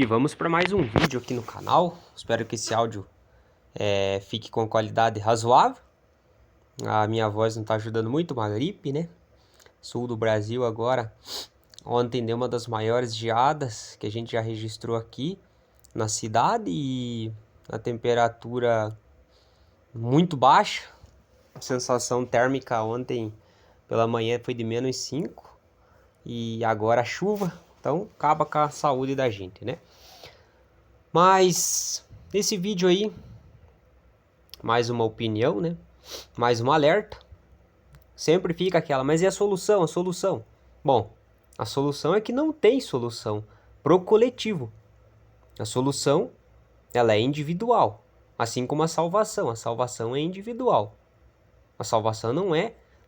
E vamos para mais um vídeo aqui no canal. Espero que esse áudio fique com qualidade razoável. A minha voz não está ajudando muito, uma gripe, né? Sul do Brasil agora. Ontem deu uma das maiores geadas que a gente já registrou aqui na cidade e a temperatura muito baixa. A sensação térmica ontem pela manhã foi de -5 e agora chuva. Então acaba com a saúde da gente, né? Mas esse vídeo aí, mais uma opinião, né? Mais um alerta. Sempre fica aquela, mas e a solução? A solução? Bom, a solução é que não tem solução pro coletivo. A solução, ela é individual, assim como a salvação. A salvação é individual. A salvação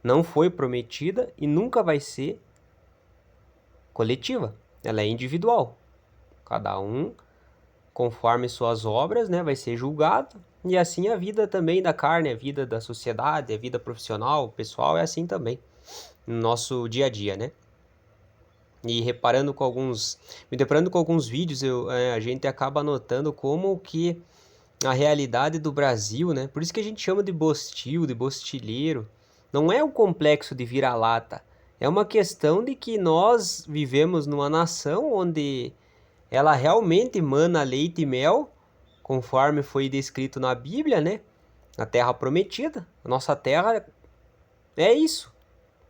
não foi prometida e nunca vai ser coletiva. Ela é individual. Cada um, conforme suas obras, né, vai ser julgado. E assim a vida também da carne, a vida da sociedade, a vida profissional, pessoal, é assim também. No nosso dia a dia, né? E me deparando com alguns vídeos, a gente acaba notando como que a realidade do Brasil, né? Por isso que a gente chama de bostil, de bostilheiro. Não é um complexo de vira-lata. É uma questão de que nós vivemos numa nação onde ela realmente emana leite e mel, conforme foi descrito na Bíblia, né? A terra prometida. A nossa terra é isso.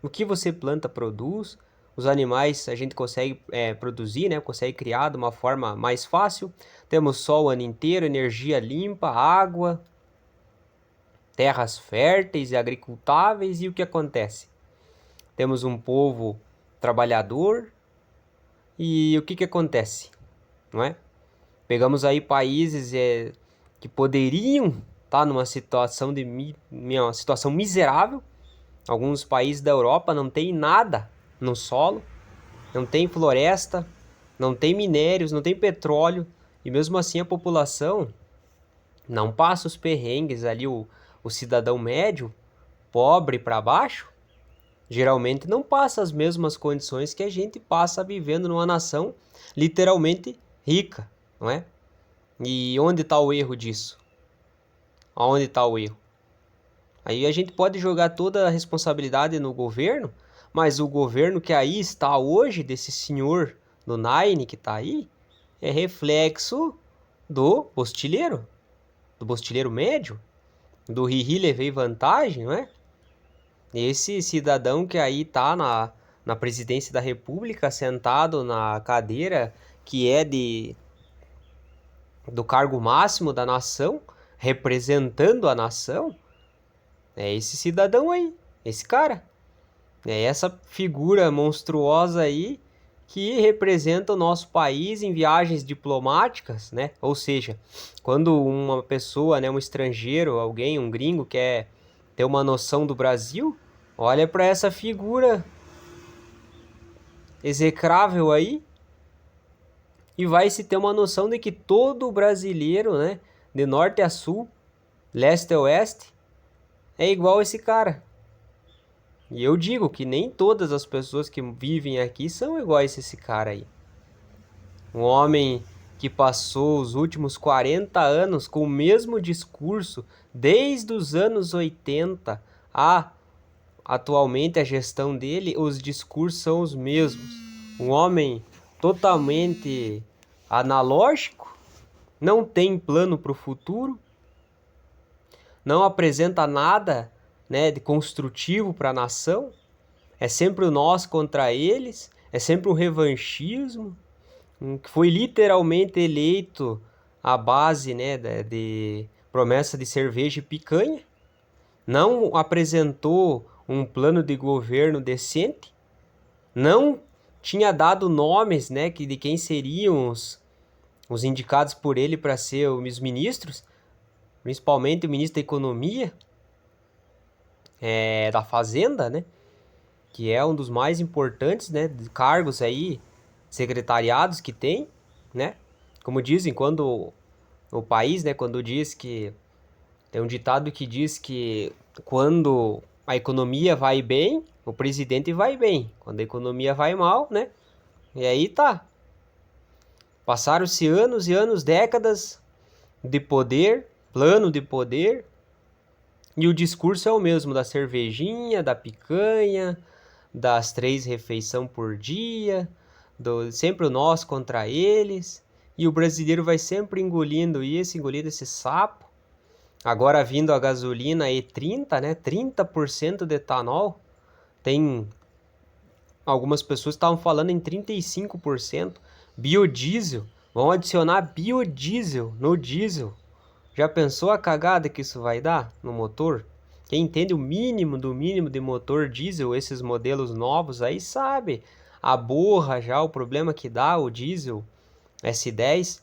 O que você planta, produz. Os animais a gente consegue produzir, né? Consegue criar de uma forma mais fácil. Temos sol o ano inteiro, energia limpa, água, terras férteis e agricultáveis. E o que acontece? Temos um povo trabalhador. E o que acontece? Não é? Pegamos aí países que poderiam estar numa situação uma situação miserável. Alguns países da Europa não tem nada no solo, não tem floresta, não tem minérios, não tem petróleo, e mesmo assim a população não passa os perrengues ali, o cidadão médio, pobre para baixo, geralmente não passa as mesmas condições que a gente passa vivendo numa nação literalmente rica, não é? E onde está o erro disso? Aonde está o erro? Aí a gente pode jogar toda a responsabilidade no governo, mas o governo que aí está hoje, desse senhor do Nine que está aí, é reflexo do postilheiro médio, do Riri levei vantagem, não é? Esse cidadão que aí está na presidência da República, sentado na cadeira que é do cargo máximo da nação, representando a nação, é esse cidadão aí, esse cara. É essa figura monstruosa aí que representa o nosso país em viagens diplomáticas, né? Ou seja, quando uma pessoa, né, um estrangeiro, alguém, um gringo quer ter uma noção do Brasil, olha para essa figura execrável aí e vai se ter uma noção de que todo brasileiro, né, de norte a sul, leste a oeste, é igual a esse cara. E eu digo que nem todas as pessoas que vivem aqui são iguais a esse cara aí. Um homem que passou os últimos 40 anos com o mesmo discurso, desde os anos 80 a atualmente a gestão dele, os discursos são os mesmos. Um homem totalmente analógico, não tem plano para o futuro, não apresenta nada, né, de construtivo para a nação, é sempre o nós contra eles, é sempre um revanchismo, que foi literalmente eleito à base, né, de promessa de cerveja e picanha, não apresentou um plano de governo decente, não tinha dado nomes, né, de quem seriam os indicados por ele para ser os ministros, principalmente o ministro da Economia, da Fazenda, né, que é um dos mais importantes, né, de cargos aí, secretariados que tem, né, como dizem, quando o país, né, quando diz que, tem um ditado que diz que quando a economia vai bem, o presidente vai bem, quando a economia vai mal, né, e aí tá. Passaram-se anos e anos, décadas de poder, plano de poder, e o discurso é o mesmo, da cervejinha, da picanha, das 3 refeições por dia, sempre o nós contra eles, e o brasileiro vai sempre engolindo esse sapo. Agora vindo a gasolina E30, né, 30% de etanol, tem algumas pessoas estavam falando em 35%. Biodiesel, vão adicionar biodiesel no diesel. Já pensou a cagada que isso vai dar no motor? Quem entende o mínimo do mínimo de motor diesel, esses modelos novos aí, sabe a borra já, o problema que dá o diesel S10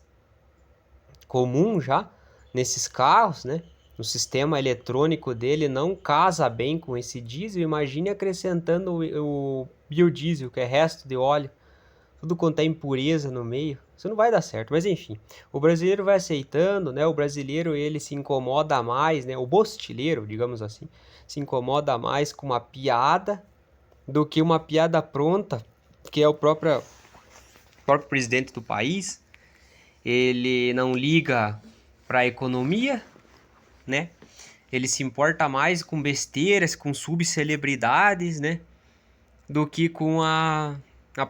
comum já nesses carros, né? O sistema eletrônico dele não casa bem com esse diesel. Imagine acrescentando o biodiesel, que é resto de óleo, tudo quanto é impureza no meio. Isso não vai dar certo, mas enfim. O brasileiro vai aceitando, né? O brasileiro, ele se incomoda mais, né? O bostileiro, digamos assim, se incomoda mais com uma piada do que uma piada pronta, que é o próprio presidente do país. Ele não liga para a economia, né? Ele se importa mais com besteiras, com subcelebridades, né? Do que com a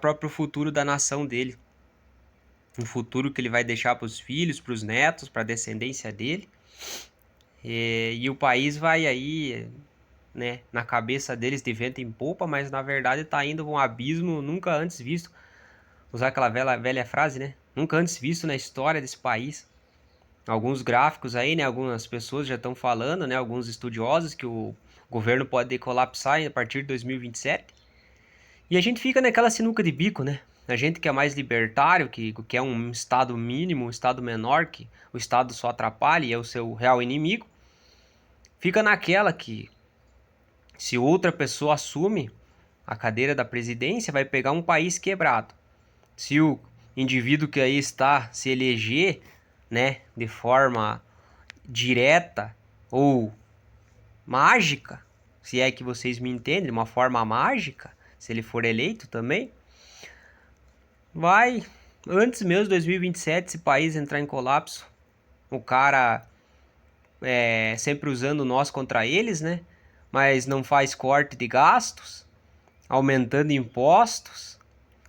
próprio futuro da nação dele. Um futuro que ele vai deixar para os filhos, para os netos, para a descendência dele. E o país vai aí, né, na cabeça deles de vento em popa, mas na verdade está indo para um abismo nunca antes visto. Usar aquela velha frase, né? Nunca antes visto na história desse país. Alguns gráficos aí, né? Algumas pessoas já estão falando, né? Alguns estudiosos que o governo pode colapsar a partir de 2027. E a gente fica naquela sinuca de bico, né? A gente que é mais libertário, que quer um estado mínimo, um estado menor, que o estado só atrapalha e é o seu real inimigo, fica naquela que se outra pessoa assume a cadeira da presidência, vai pegar um país quebrado. Se o indivíduo que aí está se eleger, né, de forma direta ou mágica, se é que vocês me entendem, de uma forma mágica, se ele for eleito também, vai, antes mesmo de 2027, esse país entrar em colapso. O cara sempre usando nós contra eles, né? Mas não faz corte de gastos, aumentando impostos,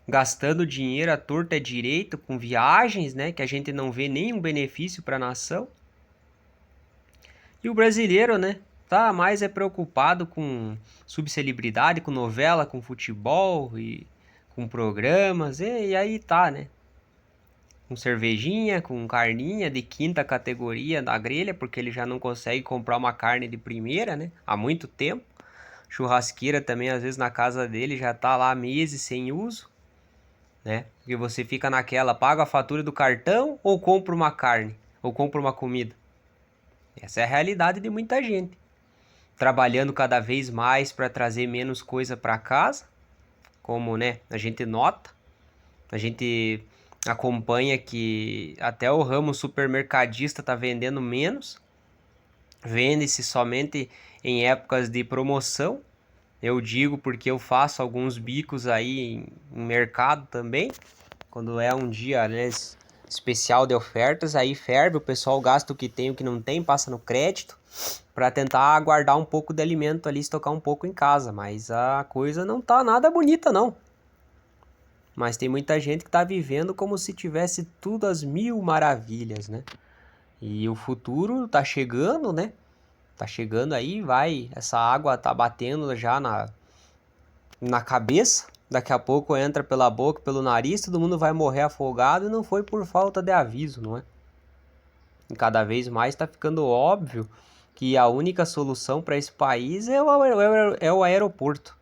gastando dinheiro à torta e direito com viagens, né? Que a gente não vê nenhum benefício para a nação. E o brasileiro, né? Tá mais preocupado com subcelebridade, com novela, com futebol e com programas. E aí tá, né? Com cervejinha, com carninha de quinta categoria na grelha, porque ele já não consegue comprar uma carne de primeira, né? Há muito tempo. Churrasqueira também, às vezes, na casa dele já tá lá meses sem uso, né? Porque você fica naquela, paga a fatura do cartão ou compra uma carne, ou compra uma comida. Essa é a realidade de muita gente. Trabalhando cada vez mais para trazer menos coisa para casa, como, né, a gente nota, a gente acompanha que até o ramo supermercadista está vendendo menos, vende-se somente em épocas de promoção. Eu digo porque eu faço alguns bicos aí em mercado também, quando é um dia, né, especial de ofertas, aí ferve, o pessoal gasta o que tem, o que não tem, passa no crédito, para tentar guardar um pouco de alimento ali, estocar um pouco em casa, mas a coisa não tá nada bonita não. Mas tem muita gente que tá vivendo como se tivesse tudo às mil maravilhas, né? E o futuro tá chegando, né? Tá chegando aí, vai, essa água tá batendo já na cabeça, daqui a pouco entra pela boca, pelo nariz, todo mundo vai morrer afogado e não foi por falta de aviso, não é? E cada vez mais está ficando óbvio que a única solução para esse país é o aeroporto.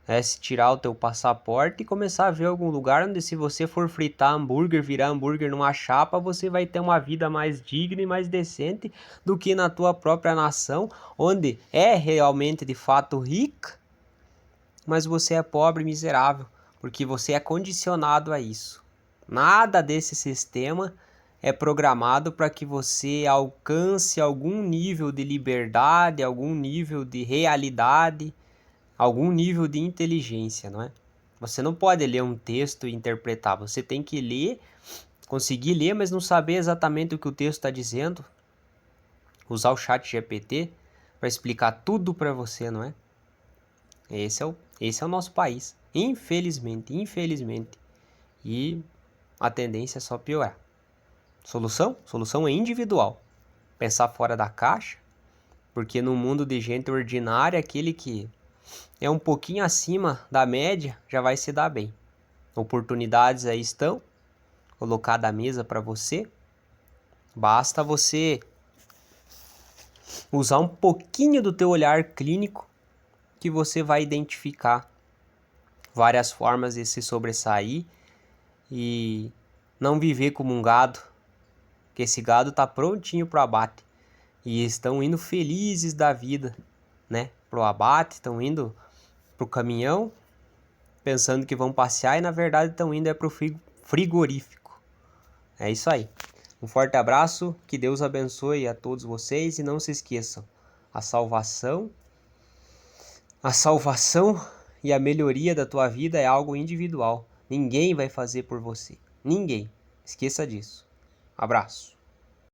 É se tirar o teu passaporte e começar a ver algum lugar onde, se você for fritar hambúrguer, virar hambúrguer numa chapa, você vai ter uma vida mais digna e mais decente do que na tua própria nação, onde é realmente de fato rica, mas você é pobre e miserável, porque você é condicionado a isso. Nada desse sistema é programado para que você alcance algum nível de liberdade, algum nível de realidade, algum nível de inteligência, não é? Você não pode ler um texto e interpretar. Você tem que ler, conseguir ler, mas não saber exatamente o que o texto está dizendo. Usar o chat GPT para explicar tudo para você, não é? Esse é o nosso país. Infelizmente, infelizmente. E a tendência é só piorar. Solução? Solução é individual. Pensar fora da caixa, porque no mundo de gente ordinária, aquele que é um pouquinho acima da média já vai se dar bem. Oportunidades aí estão colocadas à mesa para você. Basta você usar um pouquinho do teu olhar clínico que você vai identificar várias formas de se sobressair e não viver como um gado, que esse gado tá prontinho para o abate e estão indo felizes da vida, né, pro abate, estão indo pro caminhão pensando que vão passear e na verdade estão indo pro frigorífico. É isso aí. Um forte abraço, que Deus abençoe a todos vocês e não se esqueçam, a salvação e a melhoria da tua vida é algo individual. Ninguém vai fazer por você. Ninguém. Esqueça disso. Abraço.